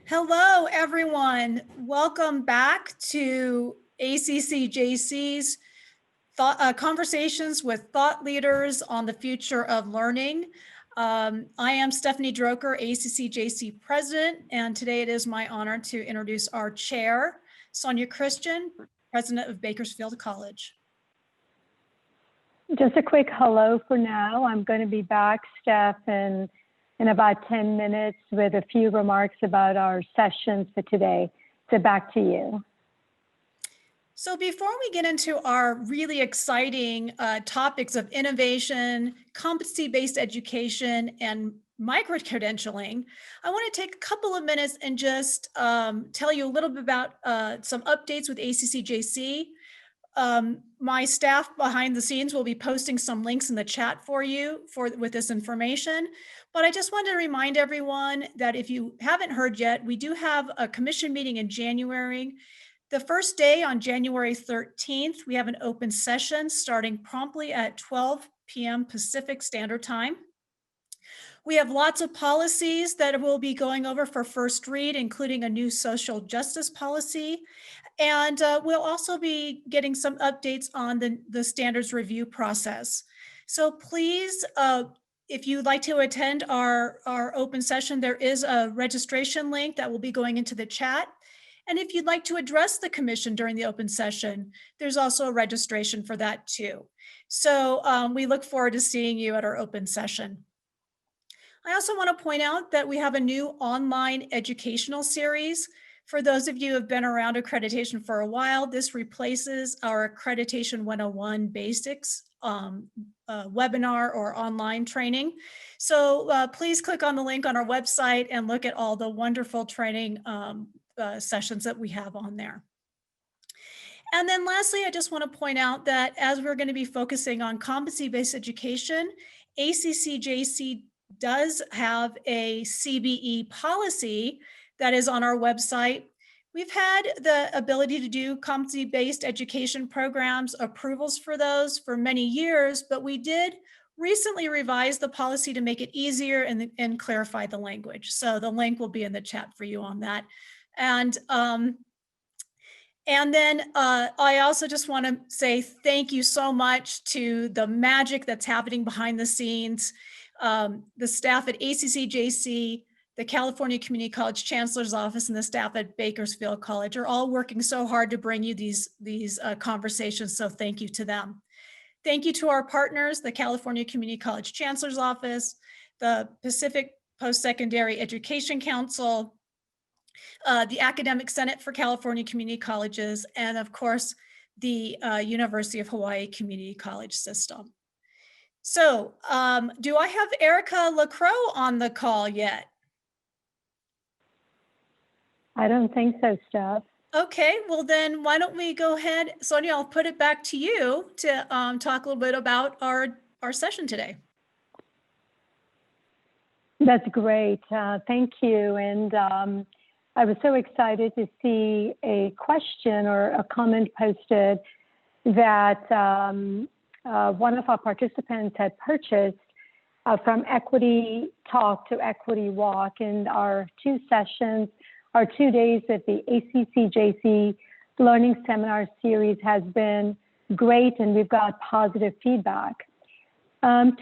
Hello, everyone. Welcome back to ACCJC's Conversations with Thought Leaders on the Future of Learning. I am Stephanie Droker, ACCJC President, and today it is my honor to introduce our chair, Sonia Christian, President of Bakersfield College. Just a quick hello for now. I'm going to be back, Steph, in about 10 minutes with a few remarks about our sessions for today. So back to you. So before we get into our really exciting topics of innovation, competency-based education, and micro-credentialing, I want to take a couple of minutes and just tell you a little bit about some updates with ACCJC. My staff behind the scenes will be posting some links in the chat for you with this information. But I just wanted to remind everyone that if you haven't heard yet, we do have a commission meeting in January. The first day on January 13th, we have an open session starting promptly at 12 p.m. Pacific Standard Time. We have lots of policies that we'll be going over for first read, including a new social justice policy. And we'll also be getting some updates on the standards review process. So please, if you'd like to attend our open session, there is a registration link that will be going into the chat. And if you'd like to address the commission during the open session, there's also a registration for that too. So we look forward to seeing you at our open session. I also want to point out that we have a new online educational series. For those of you who have been around accreditation for a while, this replaces our Accreditation 101 Basics webinar or online training. So please click on the link on our website and look at all the wonderful training sessions that we have on there. And then lastly, I just want to point out that as we're going to be focusing on competency-based education, ACCJC does have a CBE policy that is on our website. We've had the ability to do competency-based education programs, approvals for those for many years, but we did recently revise the policy to make it easier and clarify the language. So the link will be in the chat for you on that. And then I also just want to say thank you so much to the magic that's happening behind the scenes. The staff at ACCJC, the California Community College Chancellor's Office, and the staff at Bakersfield College are all working so hard to bring you these conversations, so thank you to them. Thank you to our partners, the California Community College Chancellor's Office, the Pacific Post-Secondary Education Council, the Academic Senate for California Community Colleges, and of course, the University of Hawaii Community College System. So do I have Erica LaCroix on the call yet? I don't think so, Steph. Okay, well then why don't we go ahead, Sonia, I'll put it back to you to talk a little bit about our session today. That's great, thank you. And I was so excited to see a question or a comment posted that one of our participants had purchased from Equity Talk to Equity Walk, in our 2 sessions, our 2 days of the ACCJC Learning Seminar Series has been great, and we've got positive feedback.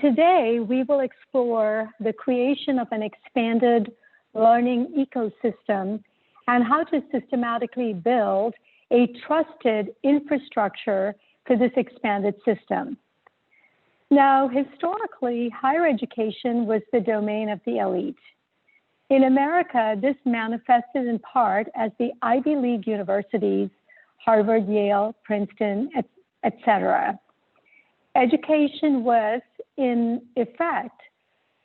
Today, we will explore the creation of an expanded learning ecosystem and how to systematically build a trusted infrastructure for this expanded system. Now, historically, higher education was the domain of the elite. In America, this manifested in part as the Ivy League universities, Harvard, Yale, Princeton, etc. Education was, in effect,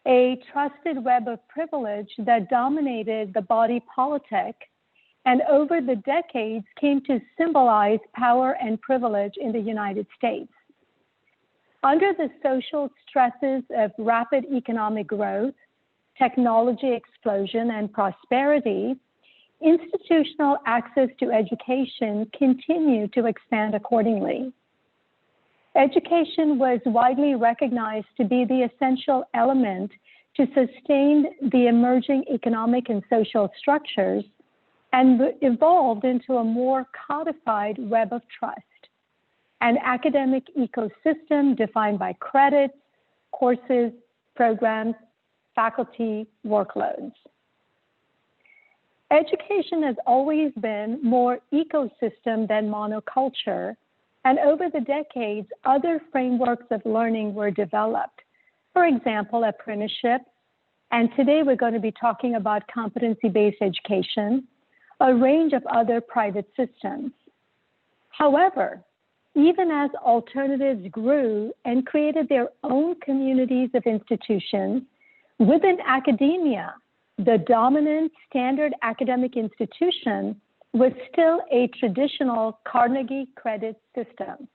a trusted web of privilege that dominated the body politic, and over the decades came to symbolize power and privilege in the United States. Under the social stresses of rapid economic growth, technology explosion, and prosperity, institutional access to education continued to expand accordingly. Education was widely recognized to be the essential element to sustain the emerging economic and social structures and evolved into a more codified web of trust, an academic ecosystem defined by credits, courses, programs, faculty, workloads. Education has always been more ecosystem than monoculture, and over the decades, other frameworks of learning were developed. For example, apprenticeship, and today we're going to be talking about competency-based education, a range of other private systems. However, even as alternatives grew and created their own communities of institutions, within academia, the dominant standard academic institution was still a traditional Carnegie credit system.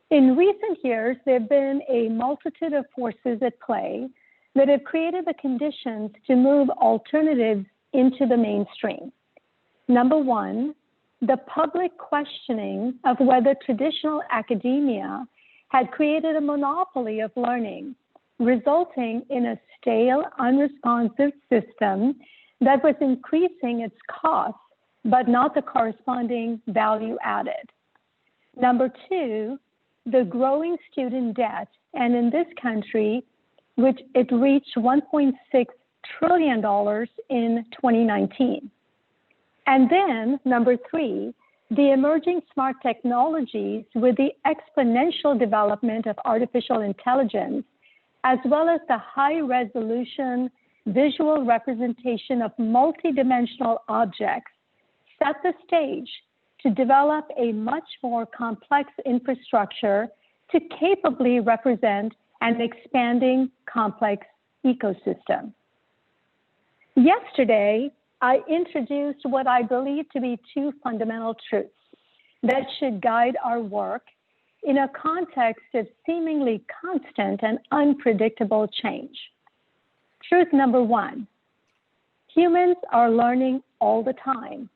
In recent years, there have been a multitude of forces at play that have created the conditions to move alternatives into the mainstream. Number one, the public questioning of whether traditional academia had created a monopoly of learning, resulting in a stale, unresponsive system that was increasing its costs, but not the corresponding value added. Number two, the growing student debt, and in this country, which it reached $1.6 trillion in 2019. And then, number three, the emerging smart technologies with the exponential development of artificial intelligence, as well as the high-resolution visual representation of multidimensional objects, set the stage to develop a much more complex infrastructure to capably represent an expanding complex ecosystem. Yesterday, I introduced what I believe to be two fundamental truths that should guide our work in a context of seemingly constant and unpredictable change. Truth number one, humans are learning all the time.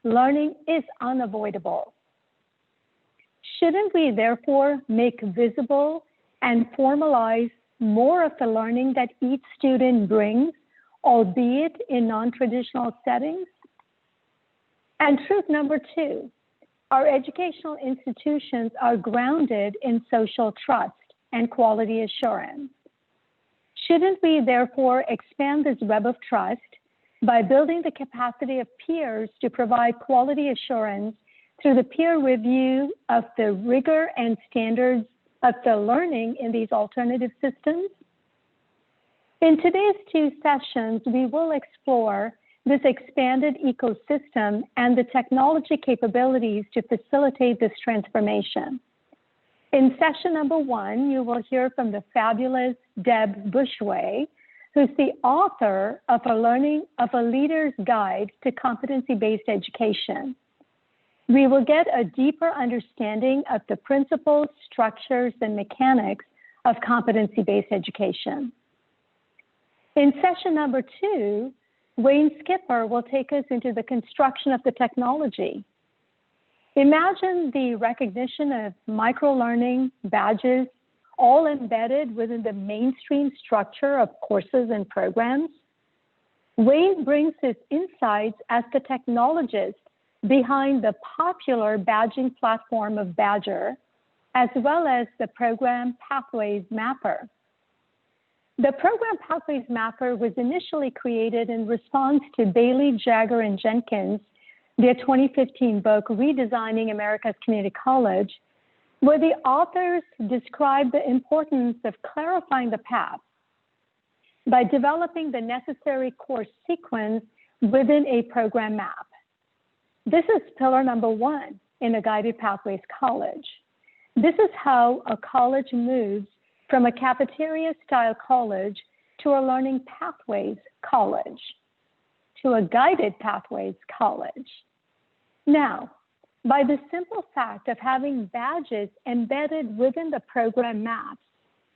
Learning is unavoidable. Shouldn't we therefore make visible and formalize more of the learning that each student brings, albeit in non-traditional settings? And truth number two, our educational institutions are grounded in social trust and quality assurance. Shouldn't we therefore expand this web of trust by building the capacity of peers to provide quality assurance through the peer review of the rigor and standards of the learning in these alternative systems? In today's two sessions, we will explore this expanded ecosystem and the technology capabilities to facilitate this transformation. In session number one, you will hear from the fabulous Deb Bushway, who's the author of a Leader's Guide to Competency-Based Education. We will get a deeper understanding of the principles, structures, and mechanics of competency-based education. In session number two, Wayne Skipper will take us into the construction of the technology. Imagine the recognition of micro-learning badges all embedded within the mainstream structure of courses and programs. Wayne brings his insights as the technologist behind the popular badging platform of Badger, as well as the Program Pathways Mapper. The Program Pathways Mapper was initially created in response to Bailey, Jagger, and Jenkins, their 2015 book, Redesigning America's Community College, where the authors describe the importance of clarifying the path by developing the necessary course sequence within a program map. This is pillar number one in a guided pathways college. This is how a college moves from a cafeteria-style college to a learning pathways college, to a guided pathways college. Now, by the simple fact of having badges embedded within the program maps,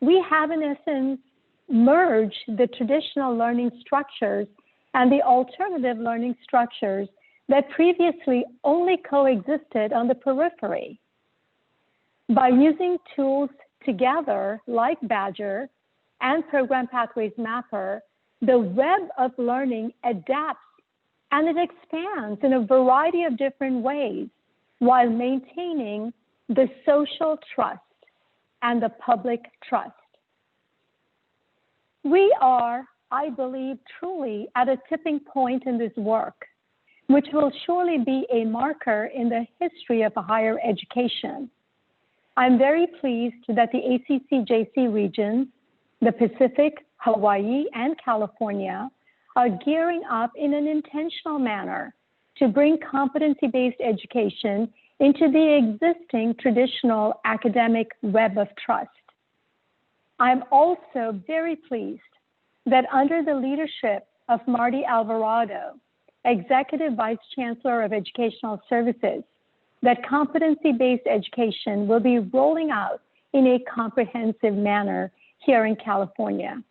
we have in essence merged the traditional learning structures and the alternative learning structures that previously only coexisted on the periphery. By using tools together like Badger and Program Pathways Mapper, the web of learning adapts and it expands in a variety of different ways while maintaining the social trust and the public trust. We are, I believe, truly at a tipping point in this work, which will surely be a marker in the history of higher education. I'm very pleased that the ACCJC regions, the Pacific, Hawaii, and California, are gearing up in an intentional manner to bring competency-based education into the existing traditional academic web of trust. I'm also very pleased that under the leadership of Marty Alvarado, Executive Vice Chancellor of Educational Services, that competency-based education will be rolling out in a comprehensive manner here in California.